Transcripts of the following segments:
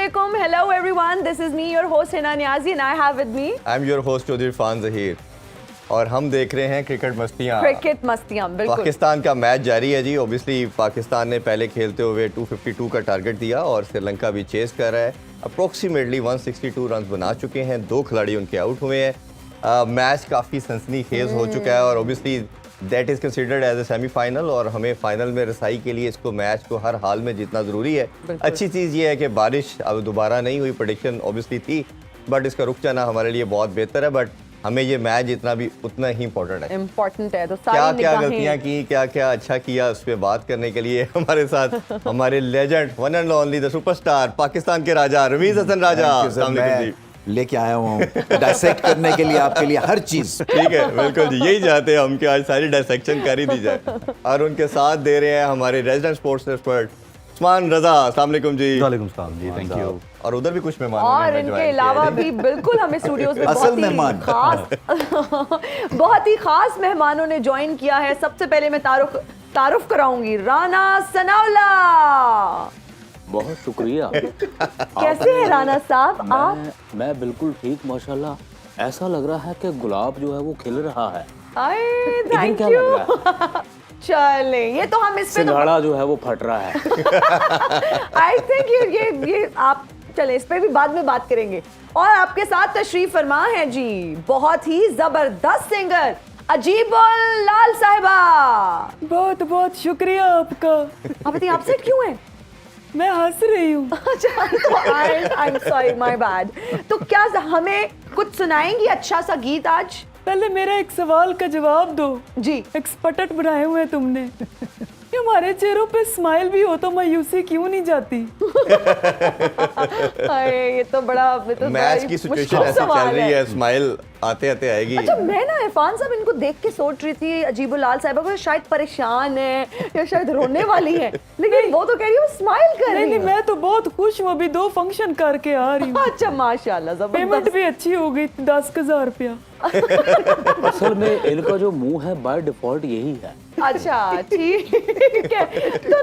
Assalamualaikum. Hello everyone. This is me, your host Hina Niazi, and I have with me I'm your host Chaudhary Irfan Zaheer और हम देख रहे हैं cricket मस्तियाँ। Cricket मस्तियाँ, बिल्कुल। पाकिस्तान का मैच जारी है जी। ऑब्वियसली पाकिस्तान ने पहले खेलते हुए 252 का टारगेट दिया और श्रीलंका भी चेस कर रहा है। अप्रोक्सीमेटली 162 रन बना चुके हैं, 2 खिलाड़ी उनके आउट हुए हैं। मैच काफ़ी सनसनीखेज हो चुका है और obviously that is considered as a semifinal और हमें फाइनल में रसाई के लिए इसको मैच को हर हाल में जीतना ज़रूरी है। अच्छी चीज़ ये है कि बारिश अब दोबारा नहीं हुई, प्रेडिक्शन ऑब्वियसली थी, बट इसका रुक जाना हमारे लिए बहुत बेहतर है। बट हमें ये मैच जितना भी उतना ही इम्पोर्टेंट है। तो क्या क्या गलतियां की, क्या क्या अच्छा किया, उस पर बात करने के लिए हमारे साथ हमारे legend, one and only, the superstar, Pakistan के राजा रमीज हसन राजा लेके आया हूँ डायसेक्ट करने के लिए आपके लिए हर चीज। ठीक है, बिल्कुल जी, यही चाहते हैं हम कि आज सारी डायसेक्शन कर ही दी जाए। और उनके साथ दे रहे हैं हमारे रेजिडेंट स्पोर्ट्स एक्सपर्ट उस्मान रजा। अस्सलाम वालेकुम जी। वालेकुम सलाम जी, थैंक यू। और उधर भी कुछ मेहमान और इनके अलावा भी बिल्कुल हमें स्टूडियोज में असल मेहमान बहुत ही खास मेहमानों ने ज्वाइन किया है। सबसे पहले मैं तारुफ कराऊंगी राना सनाउल्ला। बहुत शुक्रिया। कैसे हैं राना साहब आप? मैं बिल्कुल ठीक माशाल्लाह। ऐसा लग रहा है कि गुलाब जो है वो खिल रहा है। थैंक क्या यू। लग रहा है? चले, ये तो हम इस पे सिंघाड़ा जो है वो फट रहा है। आई थिंक ये आप चले, इस पे भी बाद में बात करेंगे। और आपके साथ तशरीफ फरमा है जी बहुत ही जबरदस्त सिंगर अजीबुल लाल साहिबा। बहुत बहुत शुक्रिया आपका। आप बताइए, अपसेट क्यों हैं? मैं हंस रही हूँ। अच्छा, तो I am sorry, my bad. तो क्या हमें कुछ सुनाएंगी अच्छा सा गीत आज? पहले मेरा एक सवाल का जवाब दो जी। एक स्पटट बनाए हुए हैं तुमने। ये हमारे चेहरों पे स्माइल भी हो तो मायूसी क्यों नहीं जाती? ये तो बड़ा मैच की सिचुएशन ऐसी चल रही है, स्माइल आते आते आएगी। अच्छा, मैं ना इरफान साहब इनको देख के सोच रही थी अजीबुल लाल साहिबा को शायद परेशान है या शायद रोने वाली है, लेकिन वो तो कह रही है वो स्माइल कर रही है। नहीं, मैं तो बहुत खुश हूँ, अभी 2 फंक्शन करके आ रही हूँ। अच्छा, माशाल्लाह, पेमेंट भी अच्छी हो गई, 10,000 रुपया। असल में इनका जो मुंह है बाय डिफॉल्ट यही है। अच्छा, ठीक है। तो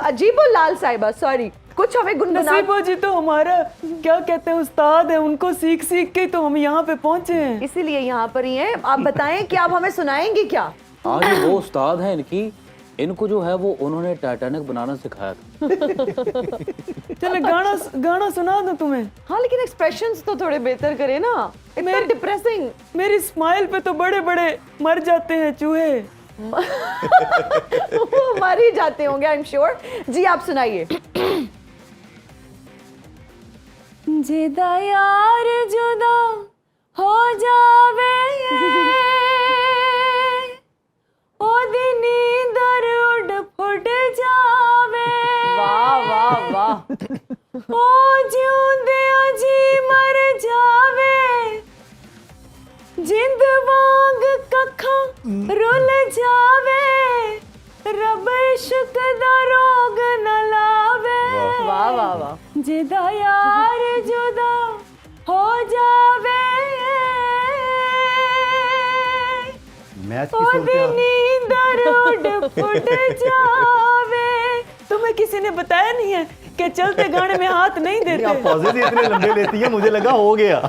अजीबुल लाल साहिबा, सॉरी, कुछ हमें गुनगुना। नसीबो जी तो हमारा क्या कहते हैं उस्ताद है, उनको सीख सीख के तो हम यहाँ पे पहुंचे हैं, इसीलिए यहाँ पर ही हैं। आप बताएं कि आप हमें सुनाएंगे क्या? आज वो उस्ताद है इनको जो है वो उन्होंने टाइटैनिक बनाना सिखाया था। चले गाना सुना दो तुम्हें। हाँ, लेकिन एक्सप्रेशंस तो थोड़े बेहतर करे ना, इतना डिप्रेसिंग। मेरी स्माइल पे तो बड़े बड़े मर जाते हैं चूहे। वो मर ही जाते होंगे, आई एम श्योर। जी, आप सुनाइए। जिदा यार जुदा हो जावे ओ दिन नींदर उड़ फुट जावे। वाह वाह वाह। ओ जिउंदे जी मर जावे जिंद वांग कखा रुल जावे रब इश्क दा रोग न लावे। वाह वाह वाह। जिदा यार जुदा हो जावे मैच की नींदर उड़ फुट जावे। तुम्हें किसी ने बताया नहीं है कि चलते गाने में हाथ नहीं देते? आप पॉजेज इतने लंबे लेती हैं, मुझे लगा हो गया।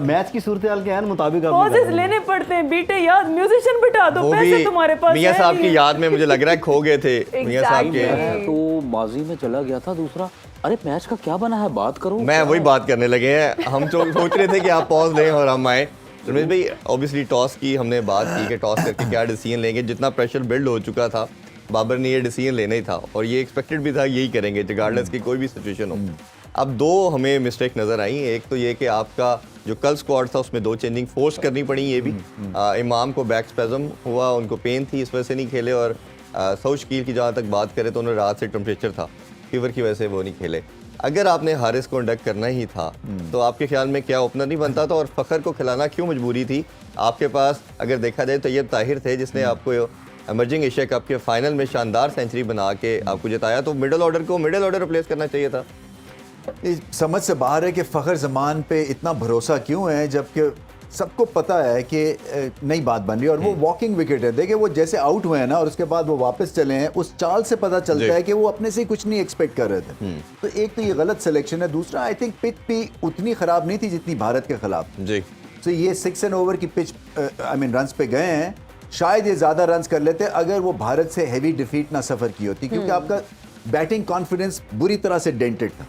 मैच की सूरत हाल के हैं मुताबिक पॉजेज लेने पड़ते हैं बेटे, याद म्यूजिशियन बिठा दो, पैसे तुम्हारे पास मियां साहब की याद में मुझे लग रहा है खो गए थे मियां साहब के। मैं तो माजी में चला गया था। दूसरा, अरे मैच का क्या बना है, बात करो। मैं वही बात करने लगे हैं, हम सोच रहे थे कि आप पॉज लें और हम आए। रमेश भाई, ऑब्वियसली टॉस की हमने बात की कि टॉस करके क्या डिसीजन लेंगे। जितना प्रेशर बिल्ड हो चुका था, बाबर ने ये डिसीजन लेना ही था और ये एक्सपेक्टेड भी था, यही करेंगे रिगार्डलेस की कोई भी सिचुएशन हो। अब 2 हमें मिस्टेक नज़र आई। एक तो ये कि आपका जो कल स्क्वाड था उसमें 2 चेंजिंग फोर्स करनी पड़ी। ये भी इमाम को बैक स्पेज़म हुआ, उनको पेन थी, इस वजह से नहीं खेले। और सऊद शकील की जहाँ तक बात करें तो उन्हें रात से टेम्परेचर था, फीवर की वजह से वो नहीं खेले। अगर आपने हारिस को इंडक्ट करना ही था तो आपके ख्याल में क्या ओपनर नहीं बनता था? और फ़खर को खिलाना क्यों मजबूरी थी? आपके पास अगर देखा जाए तो तैयब ताहिर थे जिसने आपको इमर्जिंग एशिया कप के फाइनल में शानदार सेंचुरी बना के आपको जिताया, तो मिडिल ऑर्डर रिप्लेस करना चाहिए था। समझ से बाहर है कि फ़खर जमान पे इतना भरोसा क्यों है, जबकि सबको पता है कि नई बात बन रही है और वो वॉकिंग विकेट है। देखिए वो जैसे आउट हुए हैं ना और उसके बाद वो वापस चले हैं, उस चाल से पता चलता है कि वो अपने से ही कुछ नहीं एक्सपेक्ट कर रहे थे। तो एक तो ये गलत सिलेक्शन है, दूसरा आई थिंक पिच भी उतनी खराब नहीं थी जितनी भारत के खिलाफ। जी तो ये 6 एंड ओवर की पिच आई मीन रन्स पे गए हैं, शायद ये ज्यादा रन्स कर लेते अगर वो भारत से हैवी डिफीट ना सफर की होती, क्योंकि आपका बैटिंग कॉन्फिडेंस बुरी तरह से डेंटेड था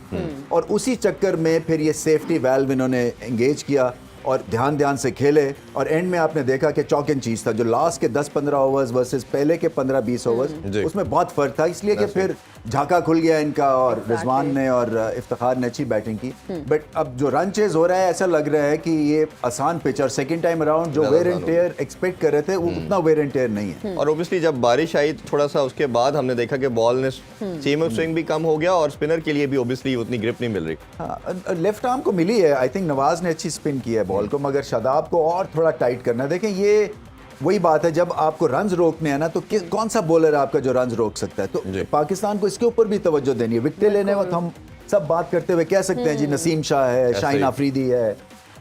और उसी चक्कर में फिर ये सेफ्टी वैल्व इन्होंने एंगेज किया और ध्यान से खेले और एंड में आपने देखा कि चौक एंड चीज था। जो लास्ट के 10-15 ओवर्स वर्सेस पहले के 15-20 ओवर्स, उसमें बहुत फर्क था, इसलिए कि फिर झाका खुल गया इनका और रिजवान ने और इफ्तिखार ने अच्छी बैटिंग की। बट अब जो रन चेज हो रहा है ऐसा लग रहा है कि ये आसान पिच और सेकंड टाइम अराउंड जो वेयर एंड टेयर एक्सपेक्ट कर रहे थे वो उतना वेयर एंड टेयर नहीं है। और ओबियसली जब बारिश आई थोड़ा सा उसके बाद हमने देखा कि बॉल ने सीम ऑफ स्विंग भी कम हो गया और स्पिनर के लिए भी ओबियसली उतनी ग्रिप नहीं मिल रही। हाँ, लेफ्ट आर्म को मिली है, आई थिंक नवाज ने अच्छी स्पिन की है बॉल को, मगर शादाब को और थोड़ा टाइट करना है। देखें ये वही बात है, जब आपको रन्स रोकने हैं ना तो कौन सा बॉलर है आपका जो रन्स रोक सकता है। तो पाकिस्तान को इसके ऊपर भी तवज्जो देनी है। विकेट लेने वक्त हम सब बात करते हुए कह सकते हैं जी नसीम शाह है, शाहीन आफरीदी है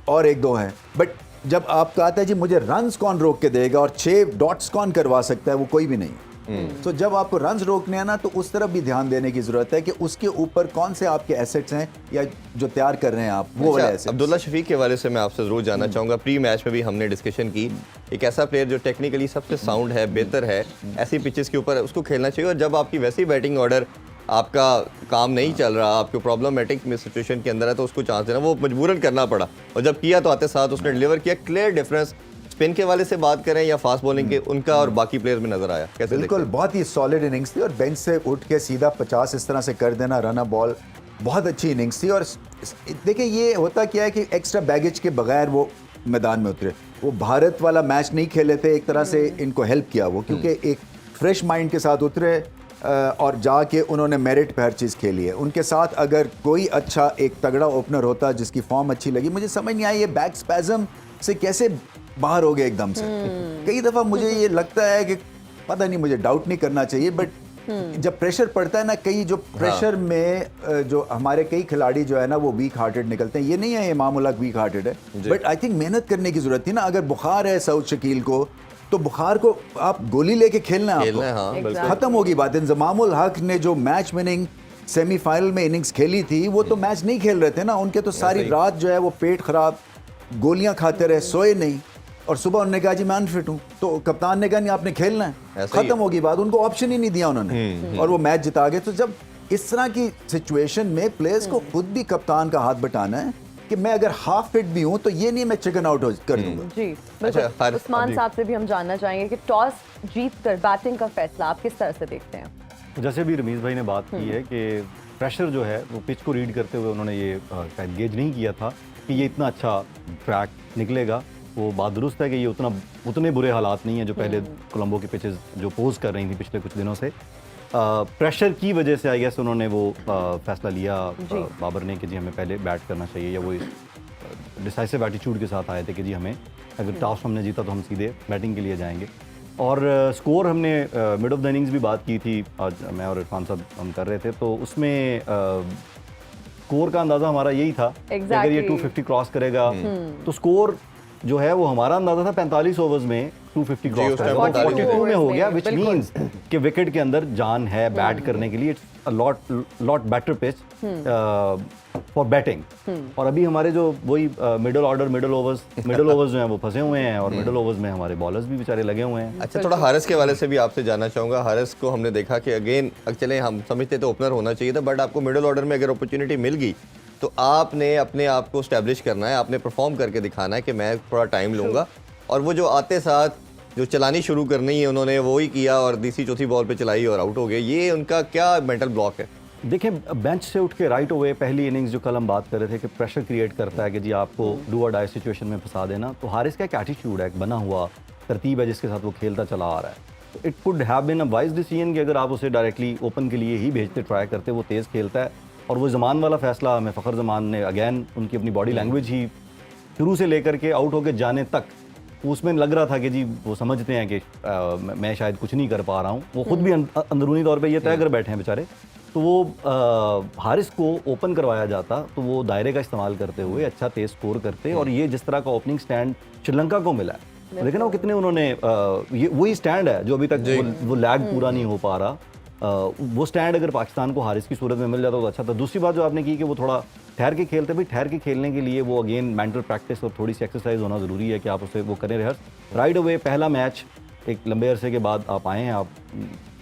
और एक दो हैं, बट जब आप कहते हैं जी मुझे रन्स कौन रोक के देगा और 6 डॉट्स कौन करवा सकता है, वो कोई भी नहीं। तो जब आपको रन्स रोकने हैं ना तो उस तरफ भी ध्यान देने की जरूरत है कि उसके ऊपर कौन से आपके एसेट्स हैं या जो तैयार कर रहे हैं आप, वो वाले एसेट्स। अब्दुल्ला शफीक के हवाले से मैं आपसे जरूर जानना चाहूंगा, प्री मैच में भी हमने डिस्कशन की, एक ऐसा प्लेयर जो टेक्निकली सबसे साउंड है, बेहतर है, ऐसी पिचेस के ऊपर उसको खेलना चाहिए और जब आपकी वैसी बैटिंग ऑर्डर आपका काम नहीं चल रहा, आपको प्रॉब्लमेटिक सिचुएशन के अंदर है तो उसको चांस देना, वो मजबूरन करना पड़ा और जब किया तो आते साथ उसने डिलीवर किया। क्लियर डिफरेंस स्पिन के वाले से बात करें या फास्ट बॉलिंग के, उनका और बाकी प्लेयर्स में नजर आया कैसे? बिल्कुल बहुत ही सॉलिड इनिंग्स थी और बेंच से उठ के सीधा 50 इस तरह से कर देना रन बॉल, बहुत अच्छी इनिंग्स थी। और देखिए ये होता क्या है कि एक्स्ट्रा बैगेज के बगैर वो मैदान में उतरे, वो भारत वाला मैच नहीं खेले थे, एक तरह से इनको हेल्प किया वो, क्योंकि एक फ्रेश माइंड के साथ उतरे और जाके उन्होंने मेरिट पे हर चीज़ खेली है। उनके साथ अगर कोई अच्छा एक तगड़ा ओपनर होता जिसकी फॉर्म अच्छी लगी, मुझे समझ नहीं आई ये बैक स्पैज़म से कैसे बाहर हो गए एकदम से। कई दफ़ा मुझे ये लगता है कि पता नहीं, मुझे डाउट नहीं करना चाहिए, बट जब प्रेशर पड़ता है ना, कई जो प्रेशर में जो हमारे कई खिलाड़ी जो है ना वो वीक हार्टेड निकलते हैं। ये नहीं है इमाम उल हक वीक हार्टेड है, बट आई थिंक मेहनत करने की जरूरत थी ना। अगर बुखार है सऊद शकील को तो बुखार को आप गोली लेके खेलना है आपको, खत्म होगी बात। इंजमाम उल हक ने जो मैच विनिंग सेमीफाइनल में इनिंग्स खेली थी वो तो मैच नहीं खेल रहे थे ना, उनके तो सारी रात जो है वो पेट खराब, गोलियां खाते रहे, सोए नहीं और सुबह उन्होंने कहा जी मैं अनफिट हूँ, तो कप्तान ने कहा नहीं आपने खेलना है, खत्म होगी बात। उनको ऑप्शन ही नहीं दिया उन्होंने और वो मैच जिता गए। तो जब इस तरह की सिचुएशन में प्लेयर्स को खुद भी कप्तान का हाथ बटाना है कि मैं अगर हाफ फिट भी हूँ तो ये नहीं मैं चिकन आउट कर दूंगा। जी बिल्कुल। उस्मान साहब से भी हम जानना चाहेंगे कि टॉस जीतकर बैटिंग का फैसला आप किस तरह से देखते हैं? जैसे भी रमीज भाई ने बात की है कि प्रेशर जो है वो पिच को रीड करते हुए उन्होंने ये शायद गेज नहीं किया था कि ये इतना अच्छा ट्रैक निकलेगा। वो बात दुरुस्त है कि ये उतने बुरे हालात नहीं है जो पहले कोलंबो की पिचेस जो पोज कर रही थी पिछले कुछ दिनों से। प्रेशर की वजह से आई गेस उन्होंने वो फैसला लिया बाबर ने कि जी हमें पहले बैट करना चाहिए, या वो डिसाइसिव एटीट्यूड के साथ आए थे कि जी हमें अगर टॉस हमने जीता तो हम सीधे बैटिंग के लिए जाएंगे। और स्कोर हमने मिड ऑफ द इनिंग्स भी बात की थी, आज मैं और इरफान साहब हम कर रहे थे, तो उसमें स्कोर का अंदाज़ा हमारा यही था कि अगर ये 250 क्रॉस करेगा तो स्कोर जो है वो हमारा अंदाजा था 45 ओवर्स में 250 क्रॉस करेगा, 42 में हो गया, विच मींस कि विकेट के अंदर जान है बैट करने के लिए। It's a lot better pitch for batting. और अभी हमारे जो वही मिडिल ओवर्स जो हैं वो फंसे हुए हैं और मिडिल ओवर्स में हमारे बॉलर्स भी बेचारे लगे हुए हैं। अच्छा, थोड़ा हारिस के हवाले से भी आपसे जानना चाहूँगा। हारिस को हमने देखा कि अगेन चले हम समझते तो ओपनर होना चाहिए था, बट आपको मिडिल ऑर्डर में अगर अपॉर्चुनिटी मिल गई तो आपने अपने आप को स्टैब्लिश करना है, आपने परफॉर्म करके दिखाना है कि मैं थोड़ा टाइम लूँगा। और वो जो आते साथ जो चलानी शुरू करनी है उन्होंने वो ही किया और तीसरी चौथी बॉल पे चलाई और आउट हो गए। ये उनका क्या मेंटल ब्लॉक है? देखिए, बेंच से उठ के राइट अवे पहली इनिंग्स जो कल हम बात कर रहे थे कि प्रेशर क्रिएट करता है कि जी आपको डू और डाई सिचुएशन में फंसा देना, तो हारिस का एक एटीट्यूड है, एक बना हुआ तरतीब है जिसके साथ वो खेलता चला आ रहा है। It could have been a wise decision कि अगर आप उसे डायरेक्टली ओपन के लिए ही भेजते, ट्राई करते, वो तेज़ खेलता है। और वो ज़मान वाला फैसला हमें फ़खर ज़मान ने अगैन उनकी अपनी बॉडी लैंग्वेज ही शुरू से लेकर के आउट होकर जाने तक उसमें लग रहा था कि जी वो समझते हैं कि मैं शायद कुछ नहीं कर पा रहा हूँ। वो खुद भी अंदरूनी तौर पे ये तय कर बैठे हैं बेचारे तो वो हारिस को ओपन करवाया जाता तो वो दायरे का इस्तेमाल करते हुए अच्छा तेज स्कोर करते, और ये जिस तरह का ओपनिंग स्टैंड श्रीलंका को मिला है, लेकिन वो कितने उन्होंने ये वही स्टैंड है जो अभी तक वो लैग पूरा नहीं हो पा रहा। वो स्टैंड अगर पाकिस्तान को हारिस की सूरत में मिल जाता तो अच्छा था। दूसरी बात जो आपने की कि वो थोड़ा ठहर के खेलते, भाई ठहर के खेलने के लिए वो अगेन मेंटल प्रैक्टिस और थोड़ी सी एक्सरसाइज होना ज़रूरी है कि आप उसे वो करें रिहर्स। राइट अवे पहला मैच एक लंबे अरसे के बाद आप आए हैं, आप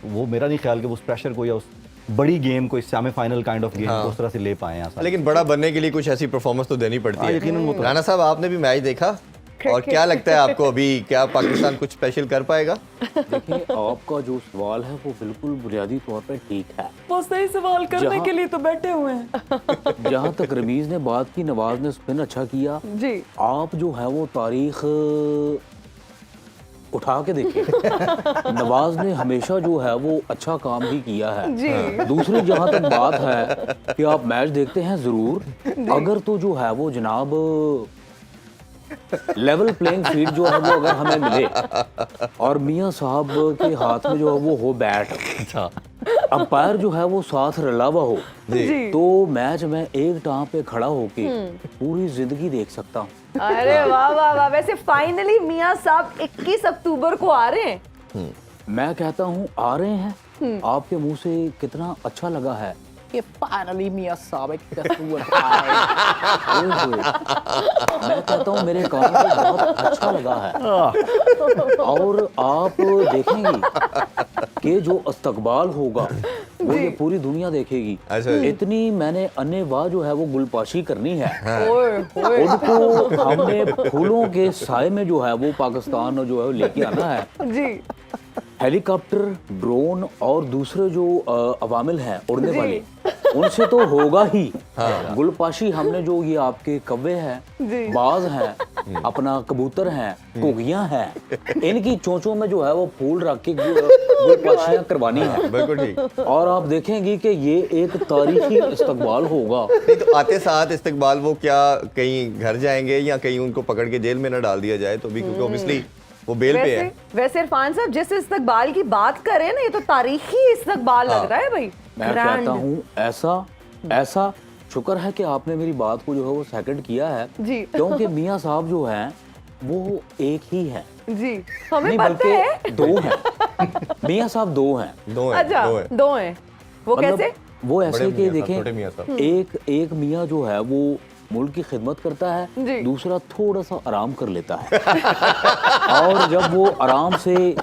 वो मेरा नहीं ख्याल कि उस प्रेशर को या उस बड़ी गेम को, इस सेमीफाइनल काइंड ऑफ गेम को उस तरह से ले पाए हैं। लेकिन बड़ा बनने के लिए कुछ ऐसी परफॉर्मेंस तो देनी पड़ती है। यकीनन वो तो- राना साहब, आपने भी मैच देखा और क्या लगता है आपको, अभी क्या पाकिस्तान कुछ स्पेशल कर पाएगा? देखिए, आपका जो सवाल है वो बिल्कुल बुनियादी तौर पर ठीक है। वो सही सवाल करने जहाँ- के लिए तो बैठे हुए हैं। जहाँ तक रमीज ने बात की, नवाज ने स्पिन अच्छा किया। जी आप जो है वो तारीख उठा के देखिए। नवाज ने हमेशा जो है वो अच्छा काम ही किया है। जी। दूसरी जहाँ तक बात है कि आप मैच देखते हैं जरूर, अगर तो जो है वो जनाब लेवल प्लेइंग फील्ड जो है वो अगर हमें मिले और मियां साहब के हाथ में जो है वो हो बैट, अंपायर जो है वो साथ रला हुआ हो, जी तो मैच में एक टांग पे खड़ा होके पूरी जिंदगी देख सकता हूँ। अरे वाह वाह वाह। वैसे फाइनली मियां साहब 21 अक्टूबर को आ रहे हैं। मैं कहता हूँ आ रहे हैं। आपके मुंह से कितना अच्छा लगा है कि फाइनली मियां साहब एक तस्वीर आए। ओए होए। मैं कहता हूँ मेरे कान को बहुत अच्छा लगा है। और आप देखेंगी कि जो इस्तकबाल होगा वो ये पूरी दुनिया देखेगी। अच्छा। इतनी मैंने अन्नेवाह जो है वो गुलपाशी करनी है। ओए ओए। उनको हमने फूलों के साए में जो है वो पाकिस्तान जो है वो लेके आना है। जी हेलीकॉप्टर, ड्रोन और दूसरे जो अवामिल हैं उड़ने वाले, उनसे तो होगा ही। गुलपाशी हमने जो ये आपके कव्वे हैं, बाज हैं, अपना कबूतर हैं, घुगियां हैं, इनकी चोंचों में जो है वो फूल रख के गुलपाशियां करवानी है। बिल्कुल ठीक। और आप देखेंगी कि ये एक तारीखी इस्तकबाल होगा। नहीं तो आते साथ इस्तकबाल वो क्या कहीं घर जाएंगे या कहीं उनको पकड़ के जेल में ना डाल दिया जाए, तो भी क्योंकि ऑब्वियसली वो बेल पे है। वैसे इरफान साहब जिस इस्तकबाल की बात करें ना, ये तो तारीखी इस्तकबाल लग रहा है भाई। मैं कहता हूँ ऐसा शुक्र है कि आपने मेरी बात को जो है वो सेकंड किया है। जी। क्योंकि मियां साहब जो हैं वो एक ही हैं। जी हमें नहीं पता है। बल्कि दो हैं। मियां साहब दो हैं। दो है, अच्छा दो है। दो हैं। वो मतलब कैसे? वो ऐसे बड़े कि मियां साहब, छोटे मियां देखें, साहब। एक मियां जो है वो मुल्क की खिदमत करता जी। है, दूसरा थोड़ा सा आराम कर लेता है। और जब वो आराम से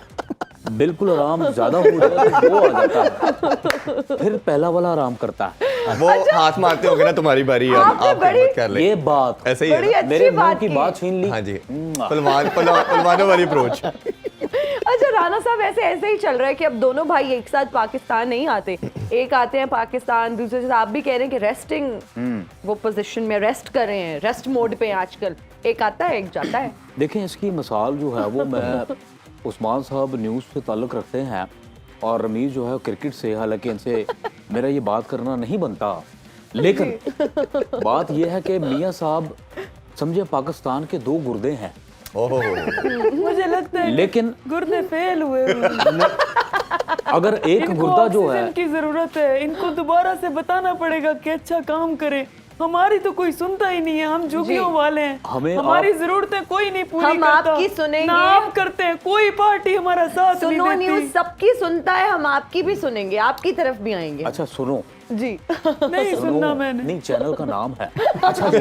बिल्कुल आराम ज्यादा हो जाए तो वो आ जाता है, फिर पहला वाला आराम करता है। वो हाथ मारते होंगे ना तुम्हारी बारी, अब आपने आप बड़ी- हिम्मत कर ले। ये बात ऐसे ही है बड़ी ना? अच्छी मेरे मुंह बात की की। बात छीन ली। हाँ जी, पहलवानों वाली अप्रोच। अच्छा राना साहब, ऐसे ही चल रहा है कि अब दोनों भाई एक साथ पाकिस्तान नहीं आते, एक आते हैं पाकिस्तान, दूसरे से आप भी कह रहे हैं कि रेस्टिंग वो पोजीशन में रेस्ट कर रहे हैं, रेस्ट मोड पे हैं आजकल। एक आता है एक जाता है। देखें, इसकी मिसाल जो है वो मैं उस्मान साहब न्यूज़ से ताल्लुक़ रखते हैं और रमीज़ जो है क्रिकेट से, हालांकि इनसे मेरा ये बात करना नहीं बनता, लेकिन बात यह है कि मियां साहब समझे पाकिस्तान के दो गुर्दे हैं। ओहो, मुझे लगता है लेकिन गुर्दे फेल हुए हुए हैं। अगर एक इनको गुर्दा जो है ऑक्सीजन की जरूरत है, इनको दोबारा से बताना पड़ेगा कि अच्छा काम करें। हमारी तो कोई सुनता ही नहीं है, हम झुग्गियों वाले हैं, हमें हमारी आप- जरूरतें कोई नहीं पूरी हम करता। आपकी सुनेंगे। ना आप करते हैं, कोई पार्टी हमारा साथ सुनो नहीं न्यूज देती। सबकी सुनता है, हम आपकी भी सुनेंगे, आपकी तरफ भी आएंगे। अच्छा सुनो, जी नहीं सुनना मैंने। नहीं, चैनल का नाम है। अच्छा जी।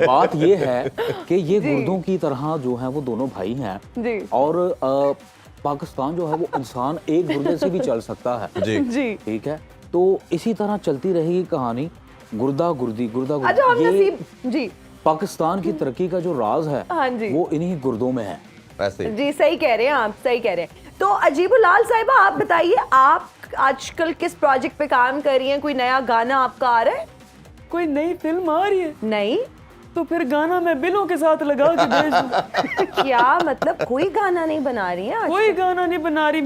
बात ये है कि ये गुर्दों की तरह जो है वो दोनों भाई हैं। जी और पाकिस्तान जो है वो इंसान एक गुर्दे से भी चल सकता है। जी जी। ठीक है, तो इसी तरह चलती रहेगी कहानी, गुर्दा गुर्दी गुर्दा अच्छा हम गुर्दी। ये नसीब जी पाकिस्तान की तरक्की का जो राज है हाँ जी। वो इन्हीं गुर्दों में है। वैसे जी सही कह रहे हैं आप, सही कह रहे हैं। तो अजीबुल्लाल साहिबा, आप बताइए, आप आजकल किस प्रोजेक्ट पे काम कर रही हैं? कोई नया गाना आपका आ रहा है? कोई नई फिल्म आ रही है नहीं तो फिर गाना मैं बिलों के साथ लगा के भेज दूं। क्या मतलब कोई गाना नहीं बना रही है? कोई गाना नहीं बना रही।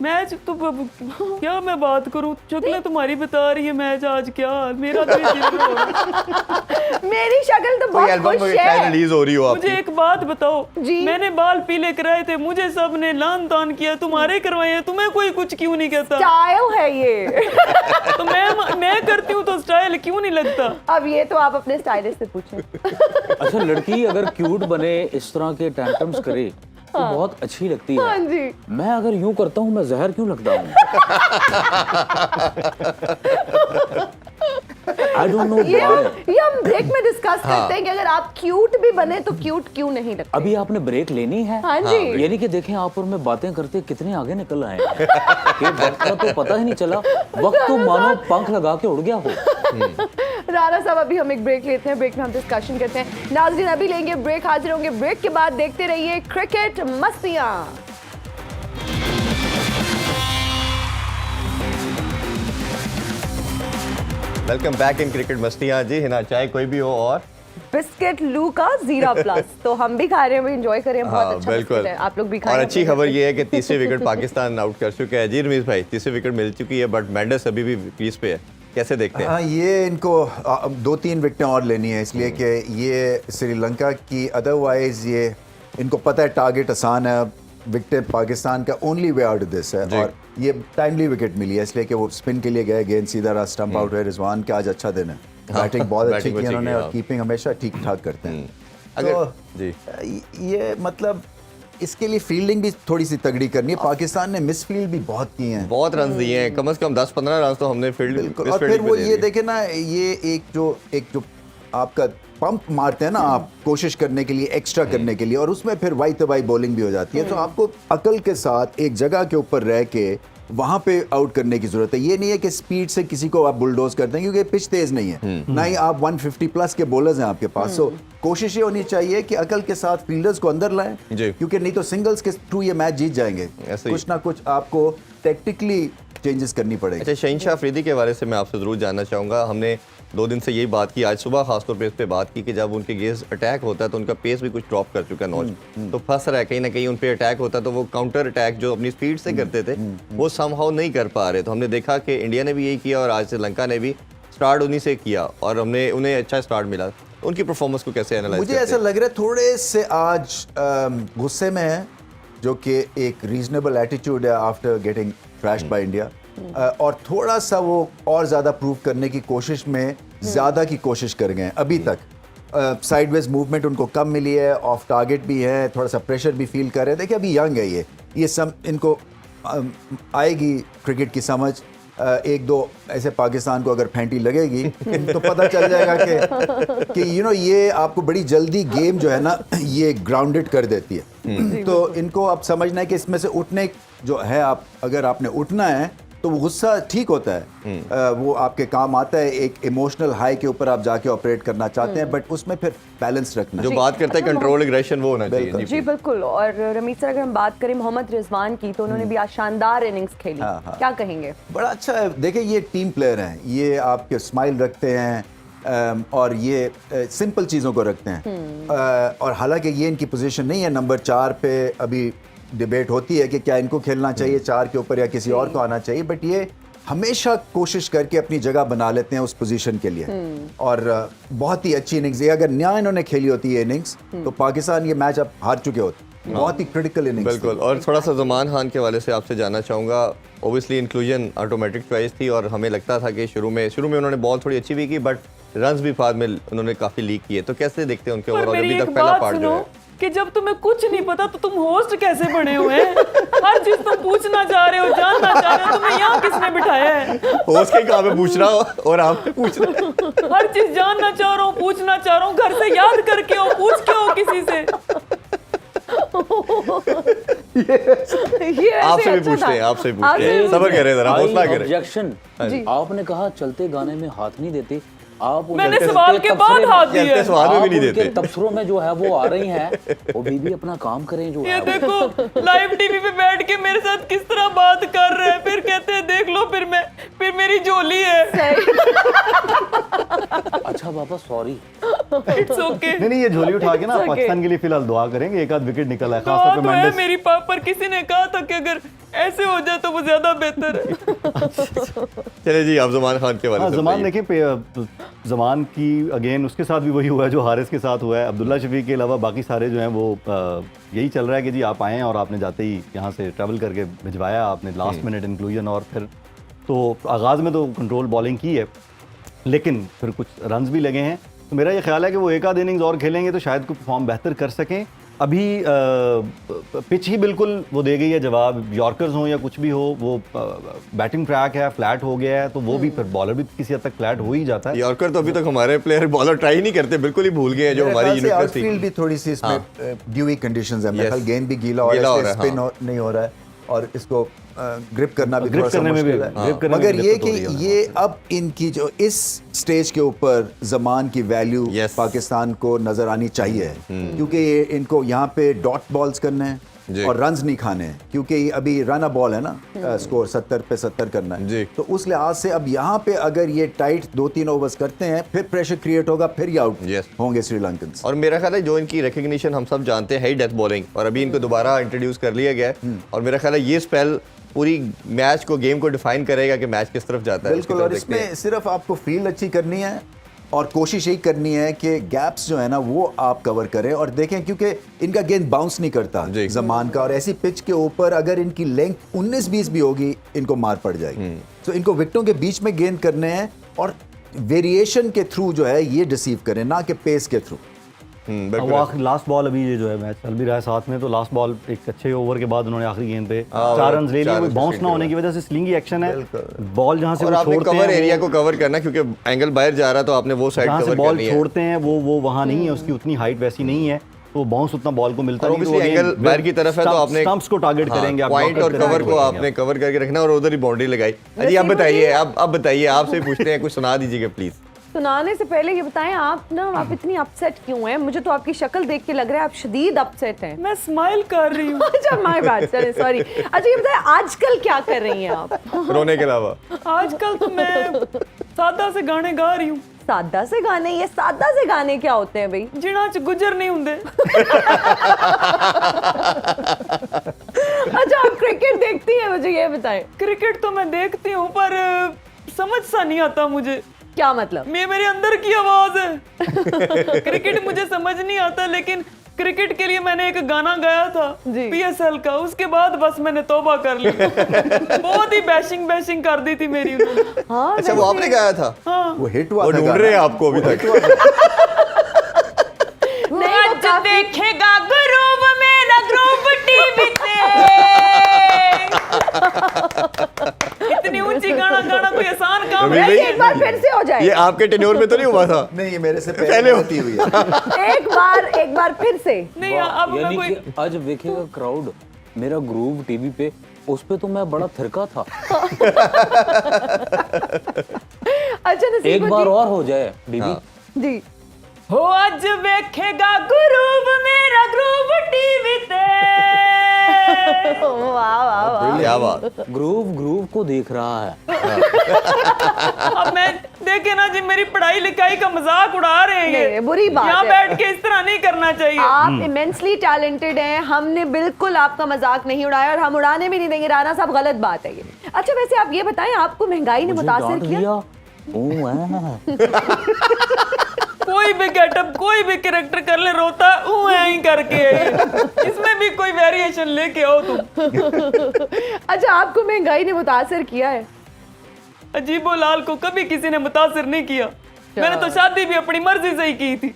मैच तो क्या मैं बात करूं, शक्ल तुम्हारी बता रही है मैच आज क्या, मेरा तो ये दिल हो रहा है। मेरी शक्ल तो कोई बहुत एल्बम खुश शायद है। रिलीज हो रही हो मुझे आपकी। एक बात बताओ, जी। मैंने बाल पीले कराए थे, मुझे सब ने लान तान किया, तुम्हारे करवाए हैं, तुम्हें कोई कुछ क्यों नहीं कहता? स्टाइल है ये। तो मैं करती हूँ तो स्टाइल क्यों नहीं लगता? अब ये तो आप अपने स्टाइलिस्ट से पूछें। अच्छा, लड़की अगर क्यूट बने, इस तरह के टैंट्रम्स करे तो बहुत अच्छी लगती हाँ है। जी। मैं अगर यूं करता हूँ, मैं जहर क्यों लगता हूँ? आई डोंट नो ये व्हाई। हम ब्रेक में डिस्कस करते हैं कि अगर आप क्यूट भी बने तो क्यूट क्यों नहीं लगते। अभी आपने ब्रेक लेनी है? हाँ जी। यानी कि देखें आप और मैं बातें करते कितने आगे निकल आए हैं कि वक्त का तो पता ही नहीं चला, वक्त तो मानो पंख लगा के उड़ गया हो। राणा साहब, अभी हम एक ब्रेक लेते हैं, ब्रेक में हम डिस्कशन करते हैं। नाज़रीन अभी लेंगे ब्रेक, हाजिर होंगे ब्रेक के बाद। देखते रहिए क्रिकेट मस्तियां। वेलकम बैक इन क्रिकेट मस्तियां जी। हिना चाहे कोई भी हो और बिस्किट लू का जीरा प्लस तो हम भी खा रहे हैं, एंजॉय कर रहे हैं। बहुत हाँ अच्छा बिल्कुल, बिस्किट है, आप लोग भी खाएं। और अच्छी खबर ये है कि तीसरी विकेट पाकिस्तान आउट कर चुका है। जी रमीज भाई, तीसरी विकेट मिल चुकी है बट मेंडिस अभी भी क्रीज पे है, कैसे देखते हैं? हाँ, ये इनको 2-3 विकेटें और लेनी है, इसलिए कि ये श्रीलंका की अदरवाइज ये इनको पता है टारगेट आसान है, विकेट पाकिस्तान का ओनली वे आउट दिस है। और ये टाइमली विकेट मिली है इसलिए कि वो स्पिन के लिए गए, गेंद सीधा रहा, स्टंप आउट है। रिजवान का आज अच्छा दिन है, बैटिंग बहुत अच्छी बैटिंग की अच्छी उन्होंने की, और हाँ। कीपिंग हमेशा ठीक ठाक करते हैं। अगर तो जी ये मतलब इसके लिए फील्डिंग भी थोड़ी सी तगड़ी करनी है। पाकिस्तान ने मिस फील्ड भी बहुत की हैं, बहुत रन दिए हैं, कम से कम 10-15 रन तो हमने फील्ड बिल्कुल। और फिर वो ये देखे ना, ये एक जो आपका पंप मारते हैं ना आप कोशिश करने के लिए, एक्स्ट्रा करने के लिए, और उसमें फिर वाई तबाई बॉलिंग भी हो जाती है। तो आपको अकल के साथ एक जगह के ऊपर रह के वहां पे आउट करने की जरूरत है। ये नहीं है कि स्पीड से किसी को आप बुलडोज कर दें, क्योंकि पिच तेज नहीं है, ना ही आप 150 प्लस के बॉलर्स हैं आपके पास। सो कोशिश ये होनी चाहिए कि अकल के साथ फील्डर्स को अंदर लाएं, जी। क्योंकि नहीं तो सिंगल्स के थ्रू ये मैच जीत जाएंगे। ऐसे ही। कुछ ना कुछ आपको टेक्टिकली चेंजेस करनी पड़ेगी। अच्छा, शहीनशाह अफरीदी के बारे से मैं आपसे ज़रूर जानना चाहूँगा। हमने 2 दिन से यही बात की, आज सुबह खासतौर पे इस पे बात की कि जब उनके गेंद अटैक होता है तो उनका पेस भी कुछ ड्रॉप कर चुका है, नॉच तो फंस रहा है कहीं ना कहीं। उन पे अटैक होता है तो वो काउंटर अटैक जो अपनी स्पीड से करते थे वो समहाउ नहीं कर पा रहे। तो हमने देखा कि इंडिया ने भी यही किया और आज श्रीलंका ने भी स्टार्ट उन्हीं से किया और हमने उन्हें अच्छा स्टार्ट मिला। उनकी परफॉर्मेंस को कैसे एनालाइज मुझे ऐसा लग रहा है थोड़े से आज गुस्से में है, जो कि एक रीजनेबल एटीट्यूड है after getting thrashed by India, और थोड़ा सा वो और ज़्यादा प्रूव करने की कोशिश में ज़्यादा की कोशिश कर गए हैं अभी तक। साइडवेज मूवमेंट उनको कम मिली है, ऑफ टारगेट भी है, थोड़ा सा प्रेशर भी फील कर रहे हैं। देखिए अभी यंग है ये सब, इनको आएगी क्रिकेट की समझ। 1-2 ऐसे पाकिस्तान को अगर फेंटी लगेगी तो पता चल जाएगा कि ये आपको बड़ी जल्दी गेम जो है ना ये ग्राउंडेड कर देती है। तो इनको अब समझना है कि इसमें से उठने जो है, आप अगर आपने उठना है तो वो गुस्सा ठीक होता है, वो आपके काम आता है। एक इमोशनल हाई के ऊपर आप जाके ऑपरेट करना चाहते हैं, बट उसमें फिर बैलेंस रखना। जो बात करते हैं कंट्रोल एग्रेशन वो होना चाहिए। जी बिल्कुल। और रमीज सर, अगर हम बात करें मोहम्मद रिजवान की, तो उन्होंने भी आज शानदार इनिंग्स खेली, हाँ। क्या कहेंगे? बड़ा अच्छा है। देखिए ये टीम प्लेयर हैं, ये आपके स्माइल रखते हैं और ये सिंपल चीज़ों को रखते हैं। और हालांकि ये इनकी पोजीशन नहीं है। नंबर 4 पे अभी डिबेट होती है कि क्या इनको खेलना चाहिए 4 के ऊपर या किसी और को आना चाहिए, बट ये हमेशा कोशिश करके अपनी जगह बना लेते हैं उस पोजीशन के लिए। और बहुत ही अच्छी इनिंग्स, अगर न्याय इन्होंने खेली होती है इनिंग्स तो पाकिस्तान ये मैच अब हार चुके होते। बहुत ही क्रिटिकल इनिंग्स। बिल्कुल। और थोड़ा सा ज़मान खान के वाले से आपसे जानना चाहूँगा। ओबियसली इंक्लूजन ऑटोमेटिक चॉइस थी और हमें लगता था कि शुरू में उन्होंने बॉल थोड़ी अच्छी भी की, बट रन्स भी बाद में उन्होंने काफ़ी लीक किए। तो कैसे देखते हैं उनके पर ओवरऑल मेरी अभी एक तक पहला बात पार्ट जो सुनो है? कि जब तुम्हें कुछ नहीं पता तो तुम होस्ट कैसे बने हुए हैं? हर चीज तुम पूछना चाह रहे हो, जानना चाह रहे हो, तुम्हें यहाँ किसने बिठाया है? होस्ट के काम में पूछना और आप पूछना। हर चीज जानना चाह रहा हूँ, पूछना चाह रहा हूँ, घर से याद करके हो, पूछ के हो किसी से। ये आपसे भी अच्छा पूछते था। हैं, आपसे भी पूछते हैं। आपसे- सबर करें जरा, हौसला करें। ऑब्जेक्शन। आपने कहा चलते गाने में हाथ नहीं देते, आप मैंने उनके सवाल के बाद तबसरे में- हाथ दिए। चलते सवाल में भी नहीं आप उनके देते। तबसरों में जो है वो आ रही हैं, वो भी अपना काम करें जो ये है वो। देखो लाइव टीवी पे बैठ के मेरे साथ किस तरह बात कर रहे हैं, फिर कहते हैं देख लो, फिर मेरी झोली है। अच्छा बाबा सॉरी। It's okay. नहीं, ये झोली उठा के ना It's okay. पाकिस्तान के लिए फिलहाल दुआ करेंगे, एक आध विकेट निकला है दुआ खासतौर तो पे है मेंडिस। मेरी, पर किसी ने कहा था कि अगर ऐसे हो जाए तो वो ज्यादा बेहतर है। चले जी, आप जमान खान के वाले से जमान बताइए। देखिए, जमान की अगेन उसके साथ भी वही हुआ है जो हारिस के साथ हुआ है। अब्दुल्ला शफीक के अलावा बाकी सारे जो हैं वो यही चल रहा है कि जी आप आएँ और आपने जाते ही यहाँ से ट्रैवल करके भिजवाया आपने लास्ट मिनट इंक्लूजन, और फिर तो आगाज़ में तो कंट्रोल बॉलिंग की है, लेकिन फिर कुछ रन्स भी लगे हैं। तो मेरा ये ख्याल है कि वो एक आध इनिंग्स और खेलेंगे तो शायद कोई परफॉर्म बेहतर कर सकें। अभी पिच ही बिल्कुल वो दे गई है जवाब, यॉर्कर्स हों या कुछ भी हो, वो बैटिंग ट्रैक है, फ्लैट हो गया है, तो वो भी फिर बॉलर भी किसी हद तक फ्लैट हो ही जाता है। यॉर्कर तो अभी तक हमारे प्लेयर बॉलर ट्राई ही नहीं करते, बिल्कुल ही भूल गए हैं जो हमारी यूनिट में थी। आउटफील्ड भी थोड़ी सी इसमें ड्यूई कंडीशंस है, मेरे Yes. ख्याल गेंद भी गीला हो गीला रहा हो है, रहा है, स्पिन नहीं हो रहा है, और इसको ग्रिप करना भी ग्रिप थोड़ा सा करने में भी- मुश्किल है। ग्रिप करने में मगर भी ये दिक्कत कि हो रही है ये अब इनकी जो इस स्टेज के ऊपर जमान की वैल्यू Yes. पाकिस्तान को नजर आनी चाहिए, क्योंकि ये इनको यहाँ पे डॉट बॉल्स करने जी। हैं और रन्स नहीं खाने हैं, क्योंकि अभी रन अ बॉल है ना, स्कोर 70 पे 70 करना जी। है। तो उस लिहाज से अब यहाँ पे अगर ये टाइट 2-3 ओवर्स करते हैं, फिर प्रेशर क्रिएट होगा, फिर ये आउट Yes. होंगे श्रीलंकन। और मेरा ख्याल है जो इनकी रिकग्निशन हम सब जानते हैं डेथ बॉलिंग, और अभी इनको दोबारा इंट्रोड्यूस कर लिया गया है, और मेरा ख्याल है ये स्पेल पूरी मैच को, गेम को डिफाइन करेगा कि मैच किस तरफ जाता है। उसकी बिल्कुल, तरफ और देखते हैं। इसमें सिर्फ आपको फील्ड अच्छी करनी है और कोशिश यही करनी है कि गैप्स जो है ना वो आप कवर करें और देखें, क्योंकि इनका गेंद बाउंस नहीं करता जी। जमान का, और ऐसी पिच के ऊपर अगर इनकी लेंथ 19-20 भी होगी इनको मार पड़ जाएगी। तो इनको विकेटों के बीच में गेंद करने हैं और वेरिएशन के थ्रू जो है ये डिसीव करें, ना कि पेस के थ्रू। बिल्कुल। वो लास्ट बॉल अभी ये जो है मैच चल भी रहा है साथ में, तो लास्ट बॉल एक अच्छे ओवर के बाद उन्होंने आखिरी गेंद पे हाँ, 4 रन ले लिए। 4 वो रन बाउंस स्लिंग ना होने के की वजह से स्लिंगी एक्शन है, बॉल जहाँ से और वो आपने छोड़ते कवर हैं एरिया को कवर करना, क्योंकि एंगल बाहर जा रहा है तो आपने वो साइड जहाँ से कवर बॉल करनी है। छोड़ते हैं वो वहाँ नहीं है, उसकी उतनी हाइट वैसी नहीं है, तो बाउंस उतना बॉल को मिलता और नहीं। तो obviously again, एंगल बाहर की तरफ है तो आपने स्टंप्स को टारगेट करेंगे, आप पॉइंट और blocker कवर को करेंगे। आपने कवर करके रखना और उधर ही बाउंड्री लगाई। अजी आप बताइए, अब बताइए, आपसे ही पूछते हैं, कुछ सुना दीजिएगा प्लीज। सुनाने से पहले ये बताएं, आप इतनी अपसेट क्यों हैं? मुझे तो आपकी शक्ल देख के लग रहा है आप शदीद अपसेट हैं। मैं स्माइल कर रही हूँ। अच्छा, माय बैड, सॉरी। अच्छा ये बताएं, आजकल क्या कर रही हैं आप? रोने के अलावा आजकल तो मैं सादा से गाने गा रही हूँ। सादा से गाने? ये सादा से गाने क्या होते हैं भाई? जिन्हां च गुजर नहीं हुंदे। अच्छा आप क्रिकेट देखती हैं? मुझे ये बताएं। क्रिकेट तो मैं देखती हूँ पर समझ सा नहीं आता मुझे। क्या मतलब? मेरे अंदर की आवाज है। क्रिकेट मुझे समझ नहीं आता, लेकिन क्रिकेट के लिए मैंने एक गाना गाया था जी। PSL का, उसके बाद बस मैंने तौबा कर ली। बहुत ही बैशिंग कर दी थी मेरी उन्होंने। हाँ, अच्छा वो आपने गाया था? हाँ। वो हिट हुआ वो था ढूंढ गाना। रहे हैं आपको अभी तक। नहीं, वो आज काफी- देखेगा ग्रुप मेरा ग्रुप टीवी पे। इतनी ऊंची गाना कोई आसान काम रवि है? भाई, एक बार फिर से हो जाए। ये आपके टेन्योर में तो नहीं हुआ था? नहीं, ये मेरे से पहले पहले होती हुई है। एक बार फिर से। नहीं, अब मैं यानी कोई कि आज देखेगा क्राउड मेरा ग्रूव टीवी पे, उस पे तो मैं बड़ा थिरका था। अच्छा नसीब एक बार और हो जाए बीबी। जी। हो आज देखेगा ग्रुप मेरा ग्रुप टीवी पे। वाह वाह वाह। क्या बात। ग्रूव को देख रहा है। अब मैं देखे ना जी, मेरी पढ़ाई लिखाई का मजाक उड़ा रहे हैं नहीं, बुरी बात यहाँ है। बैठ के इस तरह नहीं करना चाहिए। आप इमेंसली टैलेंटेड हैं, हमने बिल्कुल आपका मजाक नहीं उड़ाया और हम उड़ाने भी नहीं देंगे। राना साहब, गलत बात है ये। अच्छा वैसे आप ये बताएं, आपको महंगाई ने मुझे मुतासिर डांट किया? दिया। कोई भी गेटअप, कोई भी कैरेक्टर कर ले, रोता ही करके। इसमें भी कोई वेरिएशन लेके आओ तुम। अच्छा आपको महंगाई ने मुतासिर किया है? अजीबो लाल को कभी किसी ने मुतासिर नहीं किया। मैंने तो शादी भी अपनी मर्जी से ही की थी।